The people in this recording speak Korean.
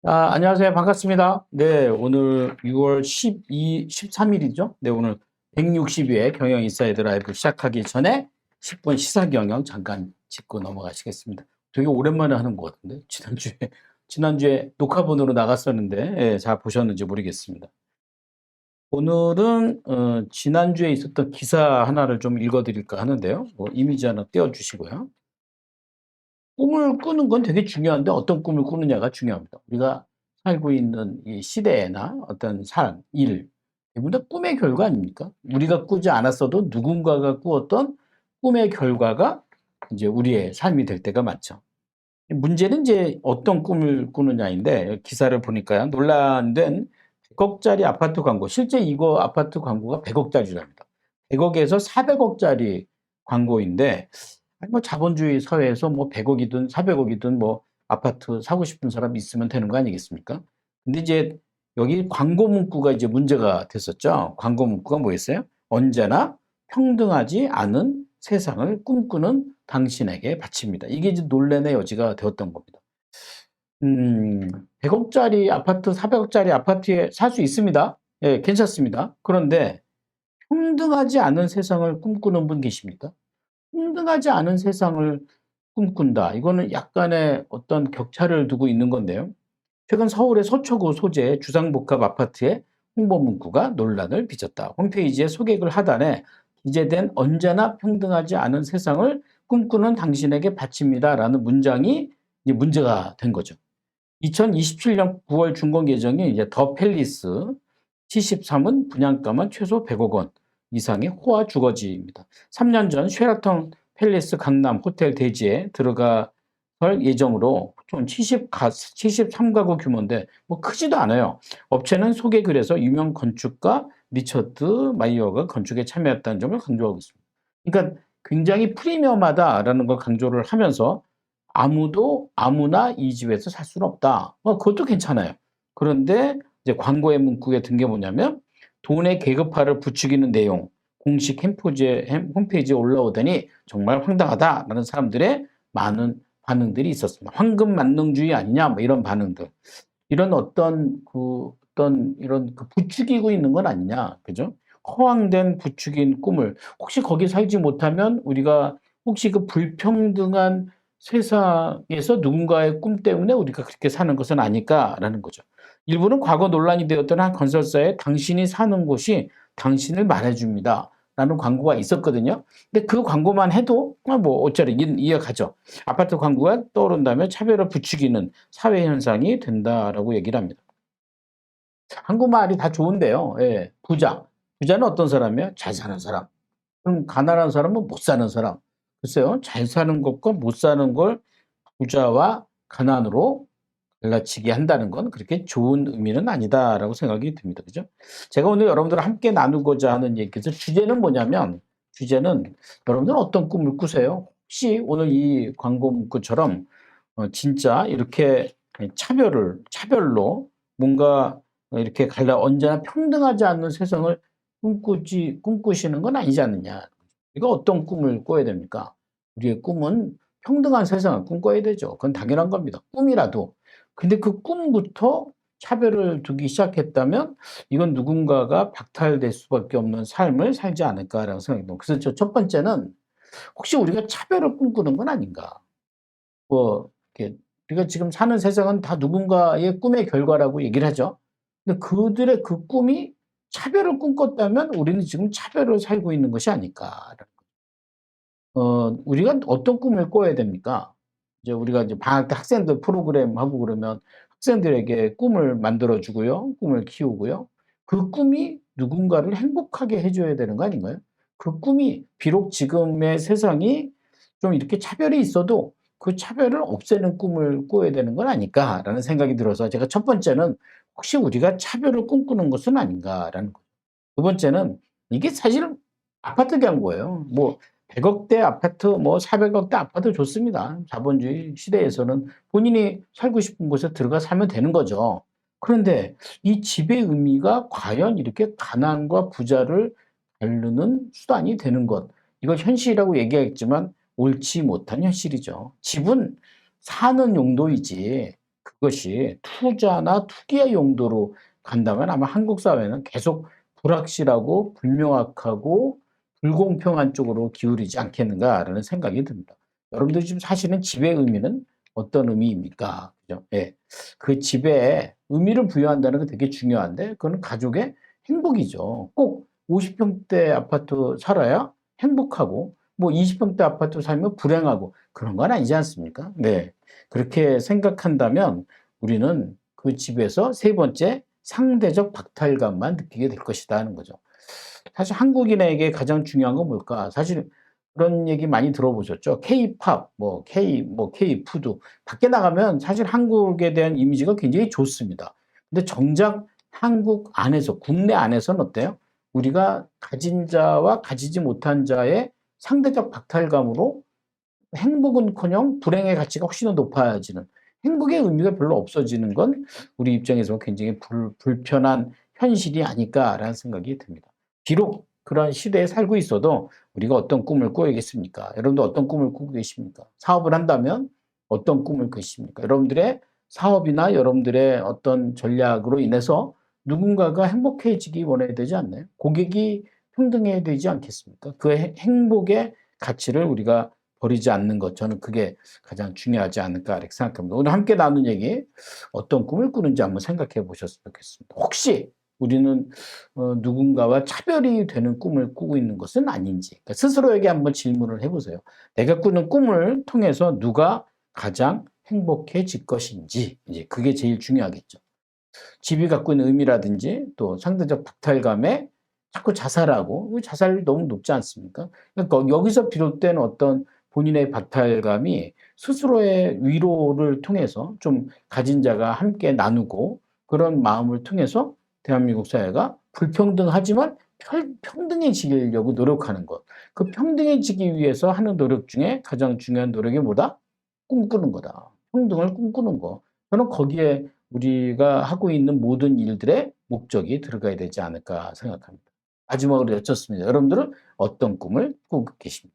안녕하세요. 반갑습니다. 네, 오늘 6월 13일이죠. 네, 오늘 160회 경영인사이드 라이브 시작하기 전에 10분 시사 경영 잠깐 짚고 넘어가시겠습니다. 되게 오랜만에 하는 것 같은데, 지난주에 녹화본으로 나갔었는데, 잘 보셨는지 모르겠습니다. 오늘은, 지난주에 있었던 기사 하나를 좀 읽어드릴까 하는데요. 이미지 하나 띄워주시고요. 꿈을 꾸는 건 되게 중요한데 어떤 꿈을 꾸느냐가 중요합니다. 우리가 살고 있는 이 시대나 어떤 삶, 일, 대부분 다 꿈의 결과 아닙니까? 우리가 꾸지 않았어도 누군가가 꾸었던 꿈의 결과가 이제 우리의 삶이 될 때가 많죠. 문제는 이제 어떤 꿈을 꾸느냐인데 기사를 보니까요. 논란된 100억짜리 아파트 광고. 실제 이거 아파트 광고가 100억짜리랍니다. 100억에서 400억짜리 광고인데 아니 뭐 자본주의 사회에서 뭐 100억이든 400억이든 뭐 아파트 사고 싶은 사람 있으면 되는 거 아니겠습니까? 근데 이제 여기 광고 문구가 이제 문제가 됐었죠. 광고 문구가 뭐였어요? 언제나 평등하지 않은 세상을 꿈꾸는 당신에게 바칩니다. 이게 이제 논란의 여지가 되었던 겁니다. 100억짜리 아파트, 400억짜리 아파트에 살 수 있습니다. 예, 괜찮습니다. 그런데 평등하지 않은 세상을 꿈꾸는 분 계십니까? 평등하지 않은 세상을 꿈꾼다. 이거는 약간의 어떤 격차를 두고 있는 건데요. 최근 서울의 서초구 소재 주상복합 아파트의 홍보 문구가 논란을 빚었다. 홈페이지의 소개글 하단에 기재된 언제나 평등하지 않은 세상을 꿈꾸는 당신에게 바칩니다라는 문장이 이제 문제가 된 거죠. 2027년 9월 준공 예정인 이제 더 팰리스 73은 분양가만 최소 100억 원 이상의 호화 주거지입니다. 3년 전 쉐라톤 팰리스 강남 호텔 대지에 들어갈 예정으로 좀 73가구 규모인데 뭐 크지도 않아요. 업체는 소개글에서 유명 건축가 리처드 마이어가 건축에 참여했다는 점을 강조하고 있습니다. 그러니까 굉장히 프리미엄하다라는 걸 강조를 하면서 아무나 이 집에서 살 수는 없다. 그것도 괜찮아요. 그런데 이제 광고의 문구에 든 게 뭐냐면 돈의 계급화를 부추기는 내용 공식 홈페이지에 올라오더니 정말 황당하다라는 사람들의 많은 반응들이 있었습니다. 황금 만능주의 아니냐 뭐 이런 반응들. 이런 어떤 이런 그 부추기고 있는 건 아니냐. 그죠? 허황된 부추긴 꿈을 혹시 거기 살지 못하면 우리가 혹시 그 불평등한 세상에서 누군가의 꿈 때문에 우리가 그렇게 사는 것은 아닐까라는 거죠. 일부는 과거 논란이 되었던 한 건설사에 당신이 사는 곳이 당신을 말해줍니다. 라는 광고가 있었거든요. 근데 그 광고만 해도 뭐 어차피 이해가죠. 아파트 광고가 떠오른다면 차별을 부추기는 사회 현상이 된다라고 얘기를 합니다. 한국말이 다 좋은데요. 예. 부자는 어떤 사람이에요? 잘 사는 사람. 그럼 가난한 사람은 못 사는 사람. 글쎄요. 잘 사는 것과 못 사는 걸 부자와 가난으로 갈라치기 한다는 건 그렇게 좋은 의미는 아니다라고 생각이 듭니다. 그죠? 제가 오늘 여러분들과 함께 나누고자 하는 얘기에서 주제는 뭐냐면 주제는 여러분들은 어떤 꿈을 꾸세요? 혹시 오늘 이 광고 문구처럼 진짜 이렇게 차별로 뭔가 이렇게 언제나 평등하지 않는 세상을 꿈꾸시는 건 아니지 않느냐. 이거 어떤 꿈을 꿔야 됩니까? 우리의 꿈은 평등한 세상을 꿈꿔야 되죠. 그건 당연한 겁니다. 꿈이라도. 근데 그 꿈부터 차별을 두기 시작했다면 이건 누군가가 박탈될 수밖에 없는 삶을 살지 않을까라는 생각이 듭니다. 그래서 첫 번째는 혹시 우리가 차별을 꿈꾸는 건 아닌가? 이렇게 우리가 지금 사는 세상은 다 누군가의 꿈의 결과라고 얘기를 하죠. 근데 그들의 그 꿈이 차별을 꿈꿨다면 우리는 지금 차별을 살고 있는 것이 아닐까. 우리가 어떤 꿈을 꿔야 됩니까? 이제 우리가 이제 방학 때 학생들 프로그램 하고 그러면 학생들에게 꿈을 만들어 주고요. 꿈을 키우고요. 그 꿈이 누군가를 행복하게 해 줘야 되는 거 아닌가요? 그 꿈이 비록 지금의 세상이 좀 이렇게 차별이 있어도 그 차별을 없애는 꿈을 꿔야 되는 건 아닐까라는 생각이 들어서 제가 첫 번째는 '혹시 우리가 차별을 꿈꾸는 것은 아닌가.'라는 거. 두 번째는 이게 사실은 아파트 광고예요. 뭐 100억대 아파트 뭐 400억대 아파트 좋습니다. 자본주의 시대에서는 본인이 살고 싶은 곳에 들어가 살면 되는 거죠. 그런데 이 집의 의미가 과연 이렇게 가난과 부자를 가르는 수단이 되는 것. 이걸 현실이라고 얘기하겠지만 옳지 못한 현실이죠. 집은 사는 용도이지 그것이 투자나 투기의 용도로 간다면 아마 한국 사회는 계속 불확실하고 불명확하고 불공평한 쪽으로 기울이지 않겠는가라는 생각이 듭니다. 여러분들이 지금 사시는 집의 의미는 어떤 의미입니까? 그죠? 예. 그 집에 의미를 부여한다는 게 되게 중요한데, 그거는 가족의 행복이죠. 꼭 50평대 아파트 살아야 행복하고, 뭐 20평대 아파트 살면 불행하고, 그런 건 아니지 않습니까? 네. 그렇게 생각한다면 우리는 그 집에서 세 번째 상대적 박탈감만 느끼게 될 것이다 하는 거죠. 사실 한국인에게 가장 중요한 건 뭘까? 사실 그런 얘기 많이 들어보셨죠? K-팝, K-푸드. 밖에 나가면 사실 한국에 대한 이미지가 굉장히 좋습니다. 근데 정작 한국 안에서, 국내 안에서는 어때요? 우리가 가진 자와 가지지 못한 자의 상대적 박탈감으로 행복은커녕 불행의 가치가 훨씬 더 높아지는, 행복의 의미가 별로 없어지는 건 우리 입장에서 굉장히 불편한 현실이 아닐까라는 생각이 듭니다. 비록 그런 시대에 살고 있어도 우리가 어떤 꿈을 꾸겠습니까? 여러분들 어떤 꿈을 꾸고 계십니까? 사업을 한다면 어떤 꿈을 꾸십니까? 여러분들의 사업이나 여러분들의 어떤 전략으로 인해서 누군가가 행복해지기 원해야 되지 않나요? 고객이 평등해야 되지 않겠습니까? 그 행복의 가치를 우리가 버리지 않는 것, 저는 그게 가장 중요하지 않을까 이렇게 생각합니다. 오늘 함께 나눈 얘기, 어떤 꿈을 꾸는지 한번 생각해 보셨으면 좋겠습니다. 혹시 우리는 누군가와 차별이 되는 꿈을 꾸고 있는 것은 아닌지, 그러니까 스스로에게 한번 질문을 해보세요. 내가 꾸는 꿈을 통해서 누가 가장 행복해질 것인지, 이제 그게 제일 중요하겠죠. 집이 갖고 있는 의미라든지 또 상대적 박탈감에 자꾸 자살하고, 자살률이 너무 높지 않습니까? 그러니까 여기서 비롯된 어떤 본인의 박탈감이 스스로의 위로를 통해서 좀 가진 자가 함께 나누고, 그런 마음을 통해서 대한민국 사회가 불평등하지만 평등해지려고 노력하는 것. 그 평등해지기 위해서 하는 노력 중에 가장 중요한 노력이 뭐다? 꿈꾸는 거다. 평등을 꿈꾸는 거. 저는 거기에 우리가 하고 있는 모든 일들의 목적이 들어가야 되지 않을까 생각합니다. 마지막으로 여쭙습니다. 여러분들은 어떤 꿈을 꾸고 계십니까?